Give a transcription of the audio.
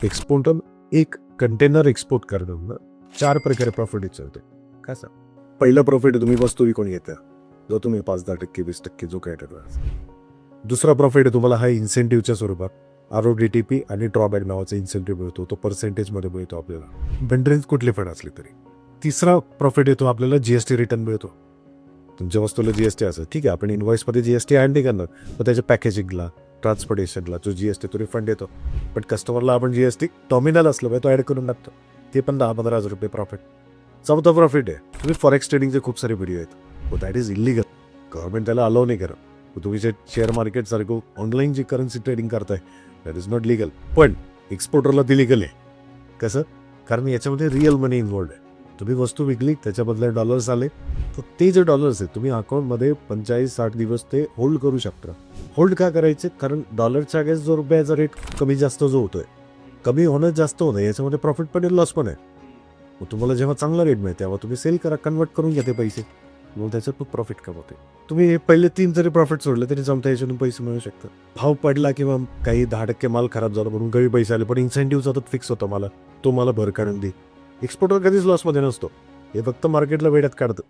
Exporter एक container export करणं 4 प्रकारे प्रॉफिट विचारते. काय सांग? पहिलं प्रॉफिट तुम्ही वस्तू विकून घेता, जो तुम्ही 5-10%, 20% जो काय ठरवा. दुसरा प्रॉफिट आहे तुम्हाला हा इन्सेंटिव्हच्या स्वरूपात RODTP आणि ड्रॉबॅक नावाचा इन्सेंटिव्ह मिळतो, तो पर्सेंटेजमध्ये मिळतो आपल्याला, बेंड्रेन्स कुठले पण असले तरी. तिसरा प्रॉफिट येतो आपल्याला GST रिटर्न मिळतो. तुमच्या वस्तूला GST असं ठीक आहे, आपण इन्व्हॉइसमध्ये GST ॲड नाही करणार, तर त्याच्या पॅकेजिंगला, ट्रान्सपोर्टेशनला जो GST तो रिफंड येतो. पण कस्टमरला आपण GST टॉमिनल असलं पाहिजे तो ॲड करून टाकतो, ते पण 10-15 हजार रुपये प्रॉफिट. चौथा प्रॉफिट आहे तुम्ही फॉरेक्स ट्रेडिंगचे खूप सारे व्हिडिओ आहेत, दॅट इज इलिगल. गव्हर्नमेंट त्याला अलाव नाही करत. तुम्ही जे शेअर मार्केटसारखं ऑनलाईन जी करन्सी ट्रेडिंग करताय दॅट इज नॉट लिगल. पण एक्सपोर्टरला ती लिगल आहे. कसं? कारण याच्यामध्ये रिअल मनी इन्व्हॉल्ड आहे. तुम्ही वस्तू विकली, त्याच्या बदल्यात डॉलर्स आले, तर ते जे डॉलर्स आहेत तुम्ही अकाउंटमध्ये 45-60 दिवस ते होल्ड करू शकता. होल्ड का करायचे? कारण डॉलरच्या अगेन्स्ट जो रुपयाचा रेट कमी जास्त जो होतोय, कमी होणं जास्त होणं याच्यामध्ये प्रॉफिट पण आहे, लॉस पण आहे. मग तुम्हाला जेव्हा चांगला रेट मिळते तेव्हा तुम्ही सेल करा, कन्वर्ट करून घ्या ते पैसे, मग त्याच्यात खूप प्रॉफिट कमवते. तुम्ही हे पहिले 3 जरी प्रॉफिट सोडले तरी जमता, याच्यातून पैसे मिळू शकतात. भाव पडला किंवा काही 10% माल खराब झाला म्हणून काही पैसे आले, पण इन्सेंटिव्ह सतत फिक्स होता मला, तो मला भर काढून दे. एक्सपोर्टर कधीच लॉसमध्ये नसतो, हे फक्त मार्केटला वेड्यात काढतं.